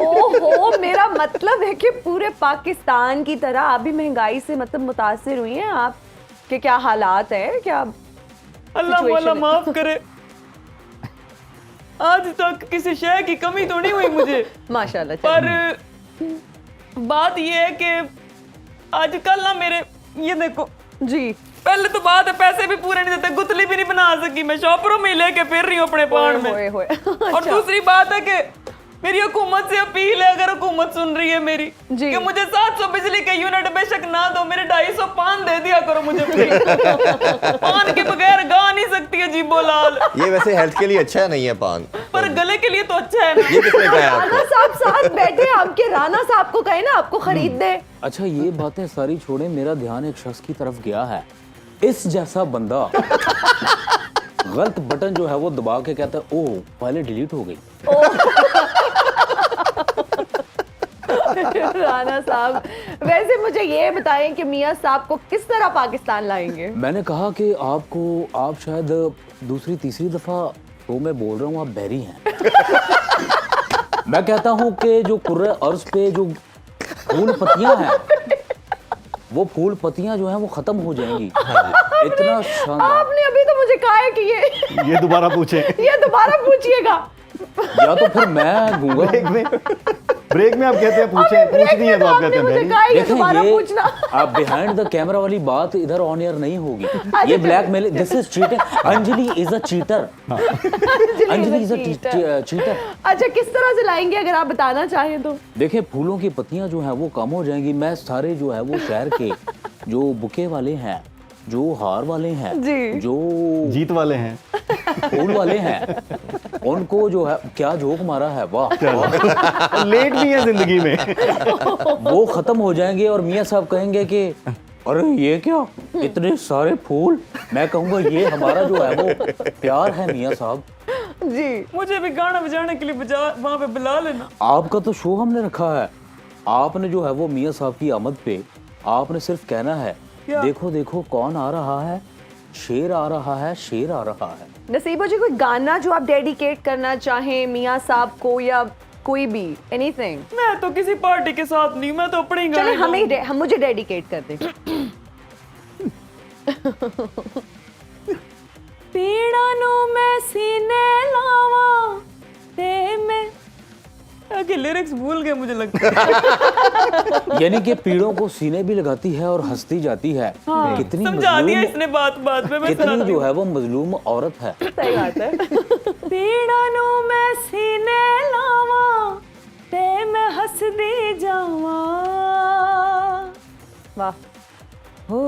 ओहो, मेरा मतलब है कि पूरे पाकिस्तान की तरह आप भी महंगाई से मतलब मुतासिर हुई हैं। आप के क्या हालात है, क्या अल्लाह situation मौला है? माफ करे, आज तक किसी शय की कमी तो नहीं हुई मुझे। माशाल्लाह। पर बात ये है कि आजकल ना मेरे, ये देखो जी। पहले तो बात है पैसे भी पूरे नहीं देते, गुथली भी नहीं बना सकी, मैं शॉपरों में ही लेके फिर रही हूँ अपने पान में। होए, होए। और अच्छा। दूसरी बात है कि मेरी हुकूमत से अपील है, अगर हुकूमत सुन रही है मेरी, जी। कि मुझे 700 बिजली के यूनिट बेशक ना दो, मेरे 250 पान दे दिया करो मुझे please। पान के बगैर गा नहीं सकती है जीबो लाल, ये वैसे हेल्थ के लिए अच्छा नहीं है पान, पर गले के लिए तो अच्छा है ना। ये किसने कहा है राना आपको? साहब साथ बैठे, आपके राना साहब को कहे ना आपको खरीद दे। अच्छा ये बातें सारी छोड़े, मेरा ध्यान एक शख्स की तरफ गया है इस जैसा बंदा गलत बटन जो है वो दबा के कहता है ओह पहले डिलीट हो गई। राना साहब, वैसे मुझे ये बताएं कि मियां साहब को किस तरह पाकिस्तान लाएंगे? मैंने कहा कि आप शायद दूसरी तीसरी दफा तो मैं बोल रहा हूँ आप बहरी हैं। मैं कहता हूँ कि जो कुर्रे अर्ज पे जो फूल पत्तियां हैं वो फूल पत्तियां जो हैं वो खत्म हो जाएंगी। इतना शानदार। आपने अभी तो मुझे कहा है कि ये दोबारा पूछें। ये दोबारा पूछिएगा। या तो फिर मैं गूंगा। ब्रेक में आप कहते हैं पूछें, पूछनी है तो आप कहते हैं मुझे बहरी। कहा है ये देखें दोबारा ये पूछना। आप बिहाइंड द कैमरा वाली बात इधर ऑन एयर नहीं होगी। ये blackmail, this is cheating. Anjali is a cheater. Anjali is a cheater. अच्छा, किस तरह से लाएंगे अगर आप बताना चाहें तो? देखिए फूलों की पत्तियां जो हैं वो कम हो जाएंगी। मैं सारे जो है वो शहर के जो बुके वाले हैं, जो हार वाले हैं, जी। जो जीत वाले हैं, फूल वाले हैं, उनको जो है क्या जोक मारा है, वाह वाह। लेट नहीं है जिंदगी में। वो खत्म हो जाएंगे और मियां साहब कहेंगे कि अरे ये क्या इतने सारे फूल। मैं कहूँगा ये हमारा जो है वो प्यार है मियां साहब। जी, मुझे भी गाना बजाने के लिए वहाँ पे बुला लेना। आपका तो शो हमने रखा है। आपने जो है वो मियां साहब की आमद पे आपने सिर्फ कहना है देखो देखो कौन आ रहा है, शेर आ रहा है, शेर आ रहा है। नसीबो जी, कोई गाना जो आप डेडिकेट करना चाहें मियां साहब को या कोई भी, एनीथिंग? मैं तो किसी पार्टी के साथ नहीं, मैं तो अपने ही चले गाने हम मुझे डेडिकेट कर दें। पीड़ा नु मैं सीने लावा ते मैं आगे लिरिक्स भूल गए मुझे लगता है। यानी कि पीड़ों को सीने भी लगाती है और हंसती जाती है। कितनी समझा दिया मजलूम, इसने बात बात में। मैं कितनी जो है वो मजलूम औरत है। सही बात है। पीड़ा नु मैं सीने लावा ते मैं हंस दी जावा। वाह। हो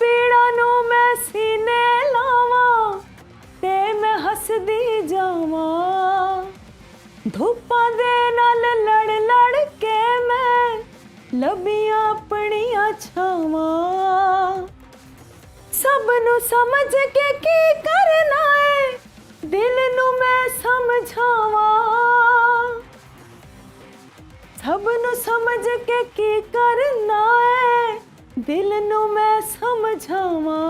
पीड़ा नु मैं सीने लावा ते मैं हंस दी जावा। धुप्पा दे नाल लड़ लड़ के मैं लबियां अपनियां छावा। सब नु समझ के की करना है दिल नु मैं समझावा। सब नु समझ के की करना है दिल नु मैं समझावा।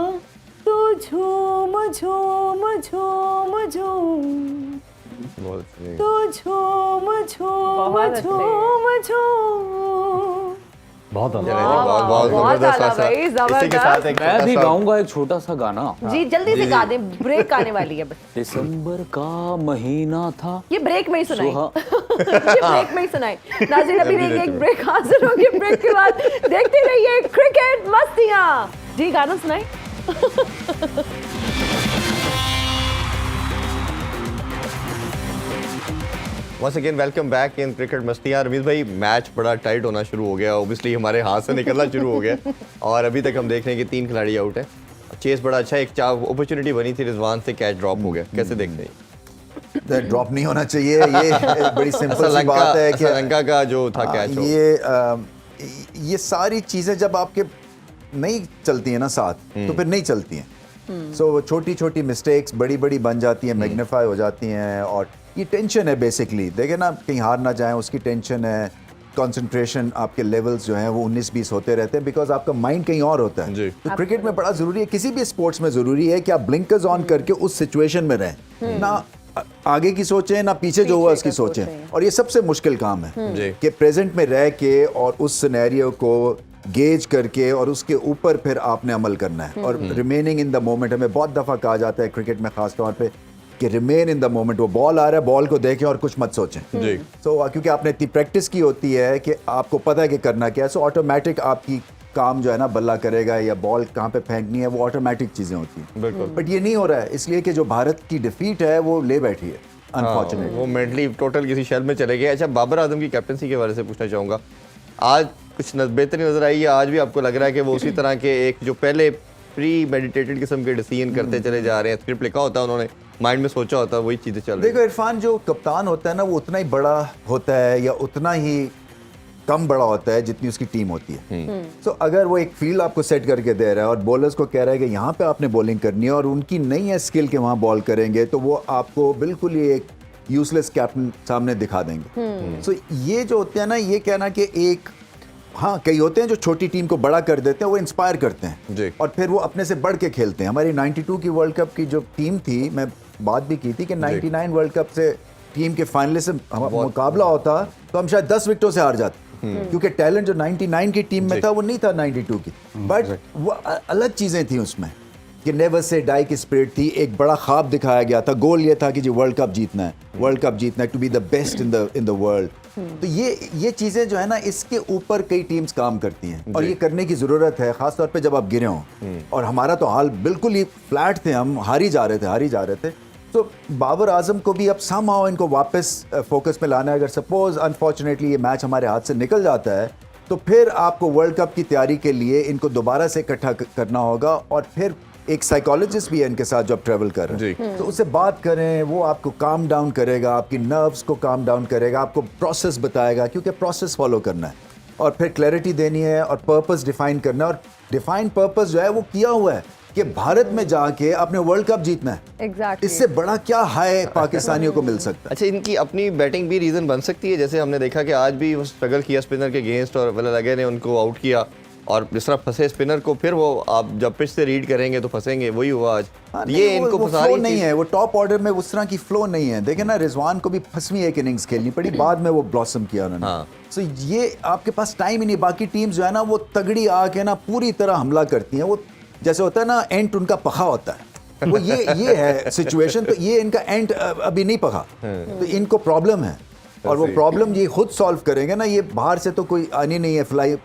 तू झूम झूम झूम झूम, बहुत सही। तू झूम झूम बहुत अच्छे। झूम झूम। बहुत चलिए अच्छा। जी, बहुत बहुत बहुत जबरदस्त आला ऐसा। भाई, इसी के जबरदस्त। साथ एक मैं छोटा भी सा- गाऊंगा एक छोटा सा गाना। जी, जल्दी से गा दें, ब्रेक आने वाली है बस। दिसंबर का महीना था। ये ब्रेक में ही सुनाई। सुहा- ये ब्रेक में ही सुनाई। नाज़रीन, अभी जल्दी एक देते ब्रेक हाजिर होगी। ब्रेक के बाद देखते रहिए क्रिकेट मस्तियाँ। जी, गाना सुनाई। Once again welcome back in cricket मस्तियाँ। रमीज भाई, मैच बड़ा टाइट होना शुरू हो गया, ऑब्वियसली हमारे हाथ से निकलना शुरू हो गया और अभी तक हम देख रहे हैं कि 3 खिलाड़ी आउट है। चेस बड़ा अच्छा, एक अपॉर्चुनिटी बनी थी, रिजवान से कैच ड्रॉप हो गया। कैसे देखते हैं? ड्रॉप नहीं होना चाहिए, ये बड़ी सिंपल सी बात है कि श्रीलंका का जो था कैच हो। ये सारी चीज़ें जब आपके नहीं चलती हैं ना साथ, तो फिर नहीं चलती हैं। सो छोटी छोटी मिस्टेक्स बड़ी बड़ी बन जाती हैं, मैग्नीफाई हो जाती हैं और ये टेंशन है बेसिकली। देखें ना, कहीं हार ना जाएं उसकी टेंशन है। कंसंट्रेशन आपके लेवल्स जो हैं वो 19-20 होते रहते हैं बिकॉज आपका माइंड कहीं और होता है। जी। तो क्रिकेट में बड़ा ज़रूरी है, किसी भी स्पोर्ट्स में ज़रूरी है कि आप ब्लिंकर्स ऑन करके उस सिचुएशन में रहें, ना आगे की सोचें ना पीछे जो हुआ उसकी का सोचें। सोचें। और ये सबसे मुश्किल काम है जी। कि प्रेजेंट में रह के और उस सिनेरियो को गेज करके और उसके ऊपर फिर आपने अमल करना है। और रिमेनिंग इन द मोमेंट, हमें बहुत दफ़ा कहा जाता है क्रिकेट में ख़ास तौर पे कि रिमेन इन द मोमेंट। वो बॉल आ रहा है, बॉल को देखें और कुछ मत सोचें। जी। क्योंकि आपने इतनी प्रैक्टिस की होती है कि आपको पता है कि करना क्या है। सो ऑटोमेटिक आपकी काम जो है ना, बल्ला करेगा या बॉल कहाँ पे फेंकनी है, वो ऑटोमेटिक चीज़ें होती हैं। बिल्कुल। बट ये नहीं हो रहा है, इसलिए कि जो भारत की डिफीट है वो ले बैठी है हाँ, अनफॉर्चुनेटली। वो मेंटली टोटल किसी शेल में चले गए। अच्छा, बाबर आजम की कैप्टनसी के बारे से पूछना चाहूँगा। आज कुछ बेहतरी नजर आई है? आज भी आपको लग रहा है कि वो उसी तरह के एक जो पहले प्री मेडिटेटेड किस्म के डिसीजन करते चले जा रहे हैं? स्क्रिप्ट लिखा होता है उन्होंने, माइंड में सोचा होता है, वही चीज़ें चल रही देखो इरफान, जो कप्तान होता है ना, वो उतना ही बड़ा होता है या उतना ही कम बड़ा होता है जितनी उसकी टीम होती है। तो अगर वो एक फील्ड आपको सेट करके दे रहा है और बॉलर्स को कह रहा है कि यहाँ पे आपने बॉलिंग करनी है और उनकी नहीं है स्किल के वहाँ बॉल करेंगे, तो वो आपको बिल्कुल ही एक यूजलेस कैप्टन सामने दिखा देंगे। सो ये जो होते हैं ना, ये कहना कि एक हाँ, कई होते हैं जो छोटी टीम को बड़ा कर देते हैं, वो इंस्पायर करते हैं जी। और फिर वो अपने से बढ़ के खेलते हैं। हमारी 92 की वर्ल्ड कप की जो टीम थी, मैं बात भी की थी कि 99 वर्ल्ड कप से टीम के फाइनलिस्ट से मुकाबला होता तो हम शायद 10 विकेटों से हार जाते, क्योंकि टैलेंट जो 99 की टीम में था वो नहीं था 92 की। बट वो अलग चीजें थी उसमें कि नेवर से डाई की स्पिरिट थी, एक बड़ा ख्वाब दिखाया गया था, गोल ये था कि जी वर्ल्ड कप जीतना है, वर्ल्ड कप जीतना है, to be the best in the world. तो ये चीजें जो है ना, इसके ऊपर कई टीम्स काम करती हैं और ये करने की जरूरत है, खासतौर पे जब आप गिरे हों। और हमारा तो हाल बिल्कुल ही फ्लैट थे, हम हारी जा रहे थे। तो बाबर आजम को भी अब समहाउ इनको वापस फोकस में लाना है। अगर सपोज अनफॉर्चुनेटली ये मैच हमारे हाथ से निकल जाता है, तो फिर आपको वर्ल्ड कप की तैयारी के लिए इनको दोबारा से इकट्ठा करना होगा और फिर एक साइकोलॉजिस्ट भी है इनके साथ जो आप ट्रैवल कर रहे हैं, तो उससे बात करें, वो आपको काम डाउन करेगा, आपकी नर्व्स को काम डाउन करेगा, आपको प्रोसेस बताएगा, क्योंकि प्रोसेस फॉलो करना है और फिर क्लैरिटी देनी है और पर्पस डिफाइन करना है। और डिफाइन पर्पस जो है वो किया हुआ है कि भारत में जाके अपने वर्ल्ड कप जीतना है। Exactly. इससे बड़ा क्या हाई पाकिस्तानियों को मिल सकता है? अच्छा, इनकी अपनी बैटिंग भी रीज़न बन सकती है? जैसे हमने देखा कि आज भी वो स्ट्रगल किया स्पिनर के अगेंस्ट और वेलालगे ने उनको आउट किया, और जिस तरह फंसे स्पिनर को, फिर वो आप जब पिच से रीड करेंगे तो फंसेंगे, वही हुआ आज। हाँ, ये नहीं, इनको वो फंसा फ्लो रही नहीं चीज़। है, वो टॉप ऑर्डर में उस तरह की फ्लो नहीं है। देखें ना, रिजवान को भी फंसवीं एक इनिंग्स खेलनी पड़ी, बाद में वो ब्लॉसम किया उन्होंने। हाँ। सो ये आपके पास टाइम ही नहीं। बाकी टीम्स जो है ना, वो तगड़ी आके ना पूरी तरह हमला करती हैं। वो जैसे होता है ना, एंट उनका पखा होता है, वो ये है सिचुएशन। तो ये इनका एंट अभी नहीं पखा, तो इनको प्रॉब्लम है और वो प्रॉब्लम ये खुद सॉल्व करेंगे ना। ये बाहर से तो कोई आनी नहीं है, फ्लाई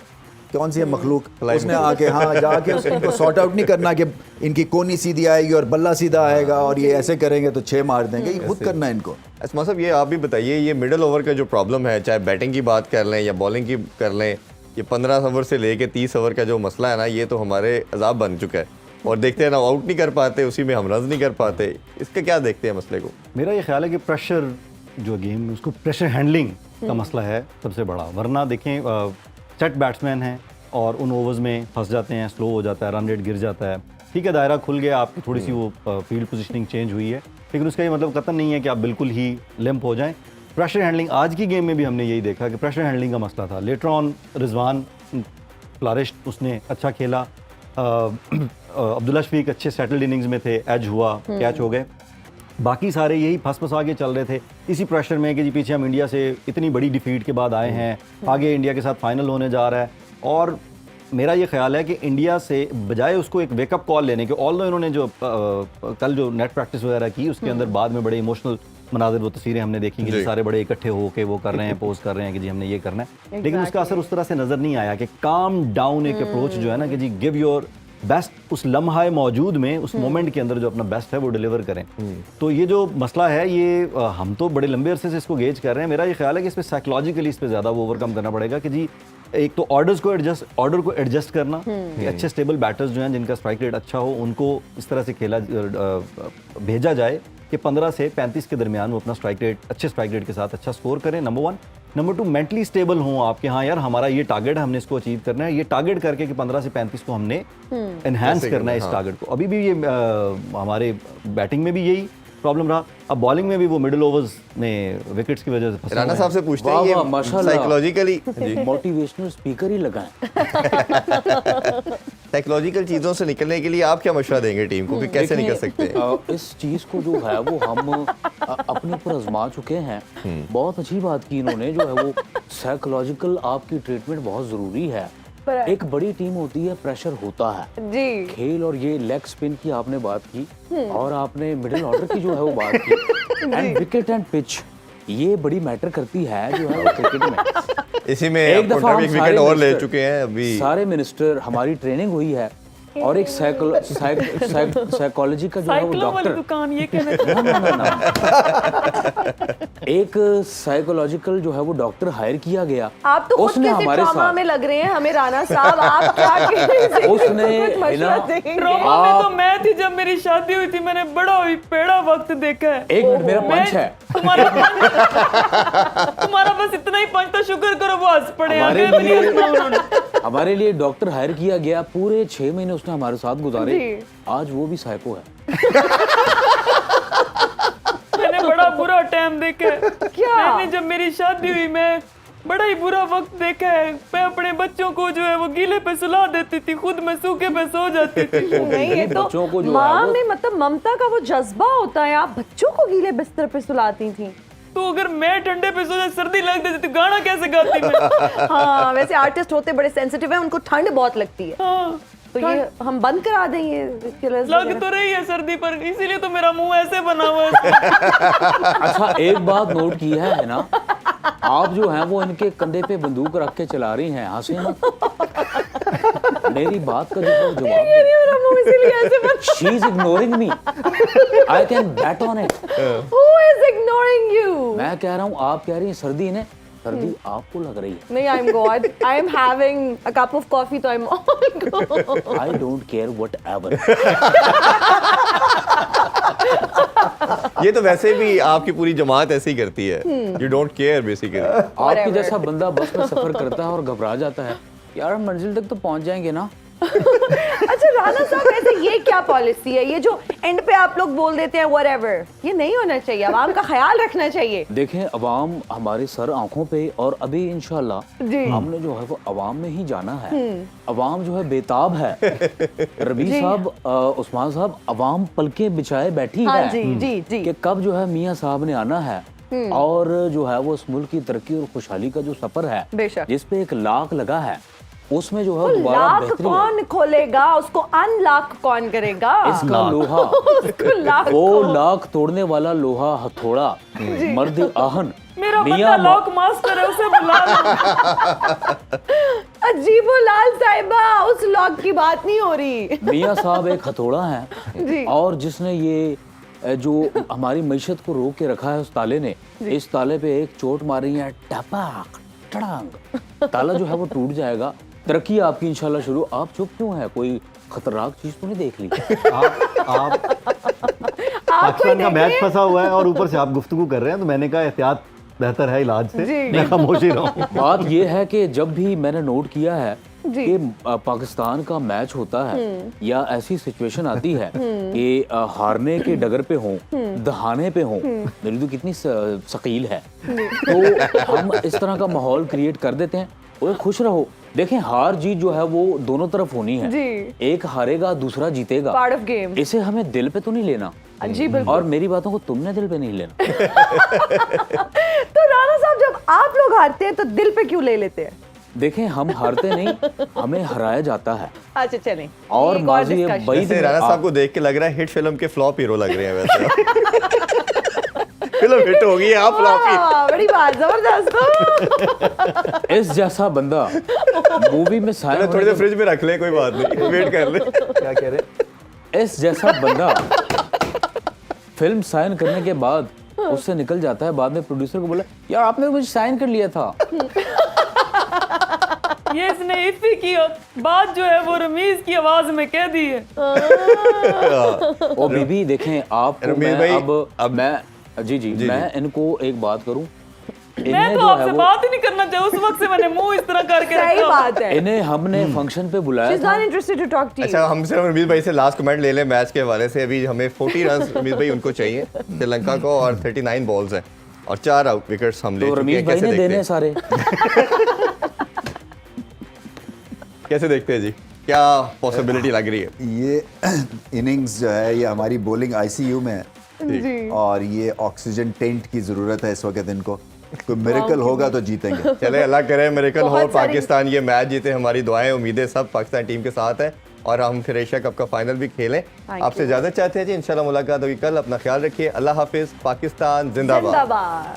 कौन सी है मखलूक, उसने आके हाँ जाके इनको सॉर्ट आउट नहीं करना कि इनकी कोनी सीधी आएगी और बल्ला सीधा आएगा और ये ऐसे करेंगे तो 6 मार देंगे। ये खुद करना है इनको। असमा साहब, ये आप भी बताइए, ये मिडिल ओवर का जो प्रॉब्लम है, चाहे बैटिंग की बात कर लें या बॉलिंग की कर लें, ये 15 ओवर से लेके 30 ओवर का जो मसला है ना, ये तो हमारे अजाब बन चुका है। और देखते हैं ना, आउट नहीं कर पाते, उसी में हम रन नहीं कर पाते। इसका क्या देखते हैं मसले को? मेरा ये ख्याल है कि प्रेशर जो गेम, उसको प्रेशर हैंडलिंग का मसला है सबसे बड़ा। वरना देखें, सेट बैट्समैन हैं और उन ओवर्स में फंस जाते हैं, स्लो हो जाता है, रन रेट गिर जाता है। ठीक है, दायरा खुल गया, आपकी थोड़ी सी वो फील्ड पोजीशनिंग चेंज हुई है, लेकिन उसका ये मतलब कतई नहीं है कि आप बिल्कुल ही लिम्प हो जाएं। प्रेशर हैंडलिंग आज की गेम में भी हमने यही देखा कि प्रेशर हैंडलिंग का मसला था। लेटर ऑन रिजवान फ्लारिश, उसने अच्छा खेला। अब्दुल्ला शफीक अच्छे सेटल्ड इनिंग्स में थे, एज हुआ, कैच हो गए। बाकी सारे यही फंसा के चल रहे थे इसी प्रेशर में कि जी पीछे हम इंडिया से इतनी बड़ी डिफीट के बाद आए हैं, आगे इंडिया के साथ फाइनल होने जा रहा है। और मेरा ये ख्याल है कि इंडिया से बजाय उसको एक वेकअप कॉल लेने के, ऑल दो इन्होंने जो कल जो नेट प्रैक्टिस वगैरह की, उसके अंदर बाद में बड़े इमोशनल मनाजिर, वो तस्वीरें हमने देखी कि सारे बड़े इकट्ठे होके वो कर रहे हैं, पोज कर रहे हैं कि जी हमने ये करना है, लेकिन उसका असर उस तरह से नज़र नहीं आया कि काम डाउन एक अप्रोच जो है ना, कि जी गिव योर बेस्ट, उस लम्हा मौजूद में, उस मोमेंट के अंदर जो अपना बेस्ट है वो डिलीवर करें। तो ये जो मसला है, ये हम तो बड़े लंबे अरसे से इसको गेज कर रहे हैं। मेरा ये ख्याल है कि इस पर साइकोलॉजिकली इस पर ज़्यादा वो ओवरकम करना पड़ेगा कि जी एक तो ऑर्डर को एडजस्ट करना कि अच्छे स्टेबल बैटर्स जो हैं जिनका स्ट्राइक रेट अच्छा हो, उनको इस तरह से भेजा जाए कि 15 से 35 के दरमियान वो अपना स्ट्राइक रेट, अच्छे स्ट्राइक रेट के साथ अच्छा स्कोर करें, नंबर 1। नंबर 2, मेंटली स्टेबल हों आपके, हाँ यार हमारा ये टारगेट है, हमने इसको अचीव करना है, ये टारगेट करके कि 15 से 35 को हमने एनहांस करना है इस टारगेट को। अभी भी ये हमारे बैटिंग में भी यही प्रॉब्लम रहा, अब बॉलिंग में भी वो मिडिल ओवर्स में विकेट्स की वजह से फंसे राणा हुए साहब हैं। से पूछते हैं, ये साइकोलॉजिकली मोटिवेशनल स्पीकर ही लगाएं। साइकोलॉजिकल चीज़ों से निकलने के लिए आप क्या मशवरा देंगे टीम को कि कैसे निकल सकते हैं? इस चीज़ को जो है वो हम अपने ऊपर आजमा चुके हैं। बहुत अच्छी बात की इन्होंने, जो है वो साइकोलॉजिकल आपकी ट्रीटमेंट बहुत ज़रूरी है। एक बड़ी टीम होती है, प्रेशर होता है जी। खेल, और ये लेग स्पिन की आपने बात की और आपने मिडिल ऑर्डर की जो है वो बात की, एंड विकेट एंड पिच, ये बड़ी मैटर करती है जो है क्रिकेट में। इसी में एक दफा हम विकेट और ले चुके हैं अभी। सारे मिनिस्टर, हमारी ट्रेनिंग हुई है, और एक साइकोलॉजी का जो है वो साइकिलों वाली डॉक्टर, दुकान ये कहना ना एक साइकोलॉजिकल जो है वो डॉक्टर हायर किया गया। आप तो खुद उसने किसी हमारे ट्रॉमा साथ में लग रहे हैं हमें राणा साहब, आप क्या किसी उसने कुछ मशवरा ना- देंगे? ट्रॉमा में तो मैं थी जब मेरी शादी हुई थी, मैंने बड़ा पेड़ा वक्त देखा है। एक मिनट, मेरा पंच है। तुम्हारा बस इतना ही पंच था, शुक्र करो वो हंस पड़े। हमारे आगे भी नहीं हंसना लिए उन्होंने। हमारे लिए डॉक्टर हायर किया गया, पूरे 6 महीने उसने हमारे साथ गुजारे। जी। आज वो भी साइको है। मैंने बड़ा बुरा टाइम देखा है। क्या? मैंने जब मेरी शादी हुई, मैं बड़ा ही बुरा वक्त देखा है। मैं अपने बच्चों को जो है वो गीले पे सुला देती थी, खुद मैं सूखे पे सो जाती थी। नहीं, ये तो बच्चों को जो है माँ वो- में मतलब ममता का वो जज्बा होता है, आप बच्चों को गीले बिस्तर पे सुलाती थी। तो अगर मैं ठंडे पे सो जाए, सर्दी लग जाती तो गाना कैसे गाती मैं? हाँ, वैसे आर्टिस्ट होते बड़े सेंसिटिव है, उनको ठंड बहुत लगती है, हाँ, तो ये हम बंद करा दें ये killers लग वगैरह। तो रही है सर्दी पर, इसीलिए तो मेरा मुंह ऐसे बना हुआ है। अच्छा, एक बात नोट की है ना, आप जो हैं वो इनके कंधे पे बंदूक रख के चला रही हैं, हंसे मत। मेरी बात का जो जवाब ये नहीं, मेरा मुंह इसीलिए ऐसे बना। She is ignoring me, I can bat on it. Who is ignoring you? मैं कह रहा हूँ, आप कह रही हैं सर्दी ने, सर्दी आपको लग रही है। नहीं, I'm God. I am having a cup of coffee, तो I'm all good. I don't care what ever. ये तो वैसे भी आपकी पूरी जमात ऐसे ही करती है, यू डोंट केयर बेसिकली। आपके जैसा बंदा बस में सफर करता है और घबरा जाता है, यार हम मंजिल तक तो पहुंच जाएंगे ना। अच्छा राणा साहब, वैसे ये क्या पॉलिसी है, ये जो एंड पे आप लोग बोल देते हैं whatever, ये नहीं होना चाहिए, आवाम का ख्याल रखना चाहिए। देखें, अवाम हमारे सर आंखों पे, और अभी इंशाल्लाह जी। हमने जो है वो अवाम में ही जाना है। अवाम जो है बेताब है। रबी साहब, उस्मान साहब, अवाम पलके बिछाए बैठी हाँ है जी जी जी। कि कब जो है मियाँ साहब ने आना है और जो है वो इस मुल्क की तरक्की और खुशहाली का जो सफर है, बेशक। जिस पे एक लाख लगा है, उसमें जो है दोबारा लाख बेहतरी कौन खोलेगा, उसको अनलॉक कौन करेगा? इसका लोहा, उसको लाख वो लाख तोड़ने वाला लोहा हथौड़ा, मर्द आहन, मेरा बंदा मियाँ लॉक मास्टर है, उसे बुला लो। अजीबो लाल साहिबा, उस लॉक की बात नहीं हो रही। मियाँ साहब एक हथौड़ा जी। है, और जिसने ये जो हमारी मईशत को रोक के रखा है, उस ताले ने इस ताले पे एक चोट मारी है, टपाक टड़ांग, ताला जो है वो टूट जाएगा। तरक्की आपकी इंशाल्लाह शुरू। आप चुप क्यों है, कोई खतरनाक चीज तो नहीं देख ली? आप पाकिस्तान का मैच फंसा हुआ है और ऊपर से आप गुफ्तगू कर रहे हैं, तो मैंने कहा एहतियात बेहतर है इलाज से, जी। मैं खामोश ही रहूं। बात ये है कि जब भी मैंने नोट किया है जी। कि पाकिस्तान का मैच होता है या ऐसी सिचुएशन आती है कि हारने के डगर पे हों, दहाने पे हों, मेरी तो कितनी सकील है, तो हम इस तरह का माहौल क्रिएट कर देते हैं और खुश रहो। देखें, हार जीत जो है वो दोनों तरफ होनी है, जी। एक हारेगा दूसरा जीतेगा, पार्ट ऑफ गेम। इसे हमें दिल पे तो नहीं लेना, जी बिल्कुल। और मेरी बातों को तुमने दिल पे नहीं लेना। तो राणा साहब, जब आप लोग हारते हैं तो दिल पे क्यों ले लेते हैं? देखें, हम हारते नहीं, हमें हराया जाता है। अच्छा चलें, और एक माजी discussion। बईद वैसे में राणा साहब को देख के लग रहा है हिट फिल्म के फ्लॉप हीरो लग रहे हैं वैसे। फिल्म हिट हो गई, आप फ्लॉप ही। वाह, बड़ी बात, जबरदस्त। इस जैसा बंदा मूवी में साइन चलो थोड़ी देर फ्रिज में रख ले, कोई बात नहीं, वेट कर ले। क्या कह रहे हैं? इस जैसा बंदा फिल्म साइन करने के बाद उससे निकल जाता है, बाद में प्रोड्यूसर को बोला, यार आपने मुझे साइन कर लिया था। ये इसने इफ़ी की बात जो है वो रमीज की आवाज में कह दी है। ओ बीबी, देखें आपको रमीज मैं भाई, अब मैं जी जी जी, मैं इनको एक बात करूं, मैं तो आपसे बात ही नहीं करना चाहूँ, उस वक्त से मैंने मुंह इस तरह करके सही रखा। बात है। इन्हें हमने फंक्शन पे बुलाया She's था। not interested to talk to you. अच्छा, हम सिर्फ रमीज भाई से लास्ट कमेंट ले लें मैच के हवाले से। अभी हमें 40 रन रमीज भाई उनको चाहिए श्रीलंका को, और 39 बॉल्स हैं और 4 आउट विकेट्स हम ले तो चुके रमीज हैं। भाई कैसे ने देखते देने हैं? सारे। कैसे देखते हैं जी, क्या पॉसिबिलिटी लग रही है? ये इनिंग्स जो है ये हमारी बॉलिंग आईसीयू में है, जी। और ये ऑक्सीजन टेंट की जरूरत है इस वक्त इनको। कोई मिरेकल होगा तो जीतेंगे। चले, अल्लाह करे मिरेकल हो, बहुत सारी- पाकिस्तान ये मैच जीते। हमारी दुआएं उम्मीदें सब पाकिस्तान टीम के साथ है, और हम फिर एशिया कप का फाइनल भी खेलें। Thank आपसे you. इजाजत चाहते हैं जी, इंशाल्लाह मुलाकात होगी कल। अपना ख्याल रखिए, अल्लाह हाफिज, पाकिस्तान जिंदाबाद। जिंदाबाद।